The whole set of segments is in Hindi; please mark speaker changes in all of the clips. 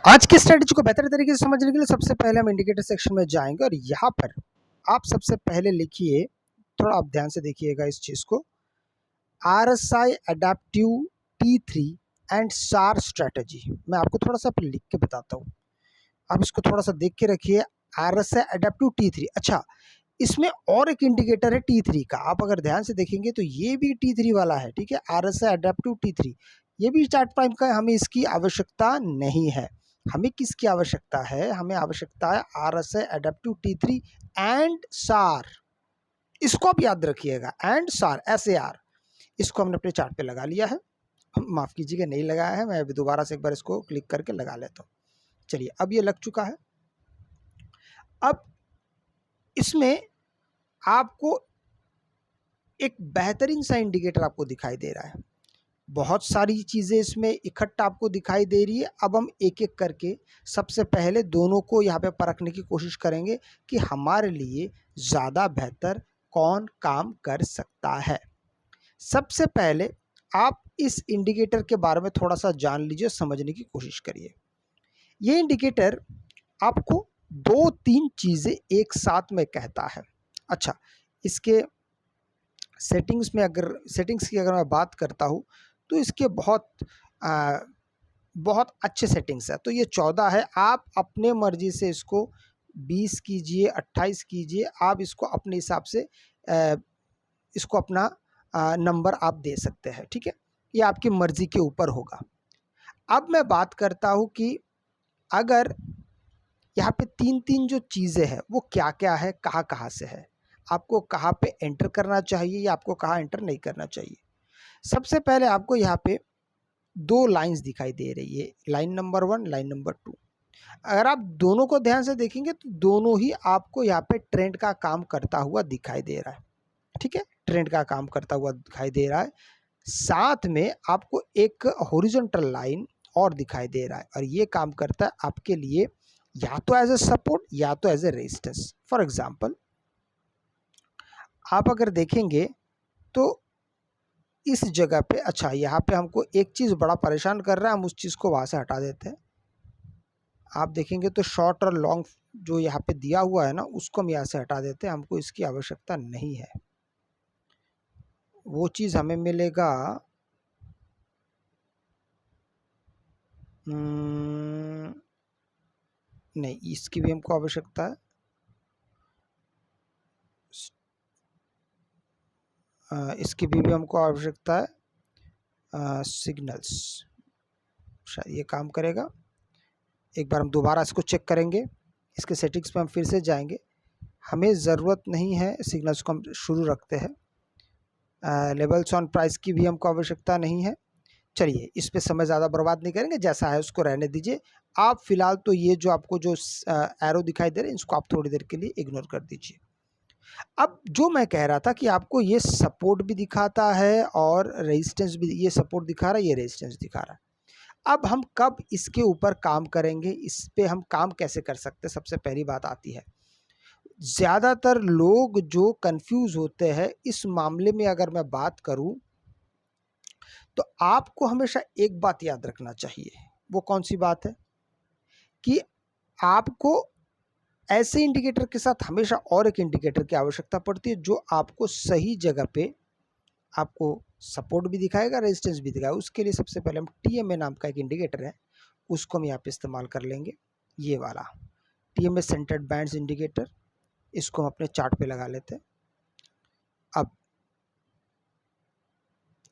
Speaker 1: आज की स्ट्रेटजी को बेहतर तरीके से समझने के लिए सबसे पहले हम इंडिकेटर सेक्शन में जाएंगे और यहाँ पर आप सबसे पहले लिखिए, थोड़ा आप ध्यान से देखिएगा इस चीज़ को, RSI adaptive T3 and SAR strategy. मैं आपको थोड़ा सा लिख के बताता हूँ, आप इसको थोड़ा सा देख के रखिए। RSI एडेप्टिव T3, अच्छा इसमें और एक इंडिकेटर है T3 का, आप अगर ध्यान से देखेंगे तो ये भी T3 वाला है, ठीक है। RSI एडेप्टिव T3 ये भी चार्ट प्राइम का है, हमें इसकी आवश्यकता नहीं है। हमें किसकी आवश्यकता है? हमें आवश्यकता है RSI adaptive T3 and SAR। इसको आप याद रखिएगा, एंड SAR SAR, इसको हमने अपने चार्ट पे लगा लिया है। माफ कीजिएगा, नहीं लगाया है, मैं अभी दोबारा से एक बार इसको क्लिक करके लगा लेता हूँ। चलिए, अब ये लग चुका है। अब इसमें आपको एक बेहतरीन सा इंडिकेटर आपको दिखाई दे रहा है, बहुत सारी चीज़ें इसमें इकट्ठा आपको दिखाई दे रही है। अब हम एक एक करके सबसे पहले दोनों को यहाँ पे परखने की कोशिश करेंगे कि हमारे लिए ज़्यादा बेहतर कौन काम कर सकता है। सबसे पहले आप इस इंडिकेटर के बारे में थोड़ा सा जान लीजिए, समझने की कोशिश करिए। ये इंडिकेटर आपको 2-3 चीज़ें एक साथ में कहता है। अच्छा, इसके सेटिंग्स की अगर मैं बात करता हूँ तो इसके बहुत अच्छे सेटिंग्स है। तो ये 14 है, आप अपने मर्जी से इसको 20 कीजिए, 28 कीजिए, आप इसको अपने हिसाब से इसको अपना नंबर आप दे सकते हैं, ठीक है। ये आपकी मर्जी के ऊपर होगा। अब मैं बात करता हूँ कि अगर यहाँ पे 3-3 जो चीज़ें हैं वो क्या क्या है, कहाँ कहाँ से है, आपको कहाँ पे एंटर करना चाहिए या आपको कहाँ एंटर नहीं करना चाहिए। सबसे पहले आपको यहाँ पे 2 लाइंस दिखाई दे रही है, लाइन नंबर 1, लाइन नंबर 2। अगर आप दोनों को ध्यान से देखेंगे तो दोनों ही आपको यहाँ पे ट्रेंड का काम करता हुआ दिखाई दे रहा है, ठीक है। ट्रेंड का काम करता हुआ दिखाई दे रहा है। साथ में आपको एक हॉरिजॉन्टल लाइन और दिखाई दे रहा है, और ये काम करता है आपके लिए या तो एज ए सपोर्ट या तो as a resistance. For example, आप अगर देखेंगे तो इस जगह पे, अच्छा यहाँ पे हमको एक चीज़ बड़ा परेशान कर रहा है, हम उस चीज़ को वहाँ से हटा देते हैं। आप देखेंगे तो शॉर्ट और लॉन्ग जो यहाँ पे दिया हुआ है ना, उसको हम यहाँ से हटा देते हैं, हमको इसकी आवश्यकता नहीं है। वो चीज़ हमें मिलेगा नहीं, इसकी भी हमको आवश्यकता है। इसकी भी हमको आवश्यकता है। सिग्नल्स, शायद ये काम करेगा। एक बार हम दोबारा इसको चेक करेंगे, इसके सेटिंग्स पे हम फिर से जाएंगे। हमें ज़रूरत नहीं है, सिग्नल्स को हम शुरू रखते हैं। लेवल्स ऑन प्राइस की भी हमको आवश्यकता नहीं है। चलिए, इस पे समय ज़्यादा बर्बाद नहीं करेंगे, जैसा है उसको रहने दीजिए। आप फिलहाल तो ये जो आपको जो एरो दिखाई दे रहे हैं, इसको आप थोड़ी देर के लिए इग्नोर कर दीजिए। अब जो मैं कह रहा था कि आपको ये सपोर्ट भी दिखाता है और रेजिस्टेंस भी, ये सपोर्ट दिखा रहा है, ये रेजिस्टेंस दिखा रहा है। अब हम कब इसके ऊपर काम करेंगे, इस पे हम काम कैसे कर सकते हैं, सबसे पहली बात आती है। ज़्यादातर लोग जो कंफ्यूज होते हैं इस मामले में, अगर मैं बात करूं तो आपको हमेशा एक बात याद रखना चाहिए। वो कौन सी बात है कि आपको ऐसे इंडिकेटर के साथ हमेशा और एक इंडिकेटर की आवश्यकता पड़ती है जो आपको सही जगह पे आपको सपोर्ट भी दिखाएगा, रेजिस्टेंस भी दिखाएगा। उसके लिए सबसे पहले हम TMA नाम का एक इंडिकेटर है, उसको हम यहाँ पे इस्तेमाल कर लेंगे। ये वाला TMA सेंटर्ड बैंड्स इंडिकेटर, इसको हम अपने चार्ट पे लगा लेते हैं। अब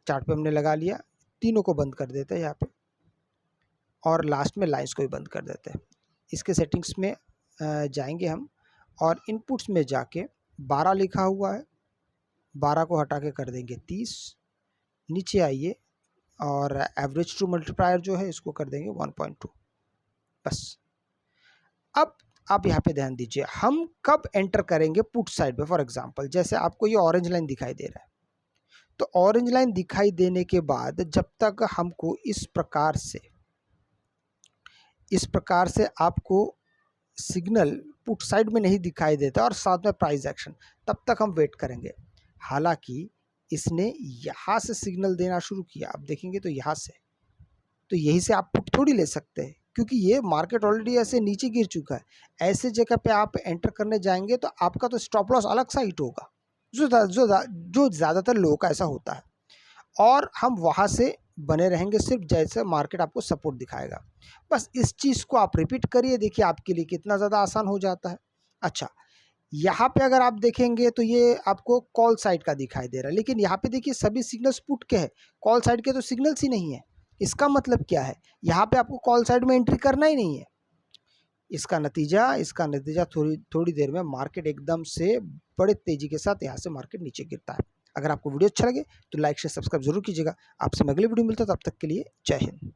Speaker 1: चार्ट पे हमने लगा लिया, तीनों को बंद कर देते हैं यहाँ पे, और लास्ट में लाइंस को भी बंद कर देते हैं। इसके सेटिंग्स में जाएंगे हम, और इनपुट्स में जाके 12 लिखा हुआ है, 12 को हटा के कर देंगे 30। नीचे आइए और एवरेज टू मल्टीप्लायर जो है इसको कर देंगे 1.2। बस। अब आप यहाँ पे ध्यान दीजिए, हम कब एंटर करेंगे पुट साइड पे। फॉर एग्जांपल, जैसे आपको ये ऑरेंज लाइन दिखाई दे रहा है, तो ऑरेंज लाइन दिखाई देने के बाद जब तक हमको इस प्रकार से आपको सिग्नल पुट साइड में नहीं दिखाई देता और साथ में प्राइस एक्शन, तब तक हम वेट करेंगे। हालांकि इसने यहाँ से सिग्नल देना शुरू किया, आप देखेंगे तो यहाँ से, तो यहीं से आप पुट थोड़ी ले सकते हैं, क्योंकि ये मार्केट ऑलरेडी ऐसे नीचे गिर चुका है। ऐसे जगह पे आप एंटर करने जाएंगे तो आपका तो स्टॉप लॉस अलग सा हिट होगा, जो ज़्यादातर लोगों का ऐसा होता है, और हम वहाँ से बने रहेंगे सिर्फ जैसे मार्केट आपको सपोर्ट दिखाएगा। बस इस चीज़ को आप रिपीट करिए, देखिए आपके लिए कितना ज़्यादा आसान हो जाता है। अच्छा, यहाँ पे अगर आप देखेंगे तो ये आपको कॉल साइड का दिखाई दे रहा है, लेकिन यहाँ पे देखिए सभी सिग्नल्स पुट के हैं, कॉल साइड के तो सिग्नल्स ही नहीं है। इसका मतलब क्या है, यहाँ पे आपको कॉल साइड में एंट्री करना ही नहीं है। इसका नतीजा थोड़ी देर में मार्केट एकदम से बड़े तेजी के साथ यहाँ से मार्केट नीचे गिरता है। अगर आपको वीडियो अच्छा लगे तो लाइक शेयर सब्सक्राइब जरूर कीजिएगा। आपसे मैं अगली वीडियो मिलता है, तब तक के लिए जय हिंद।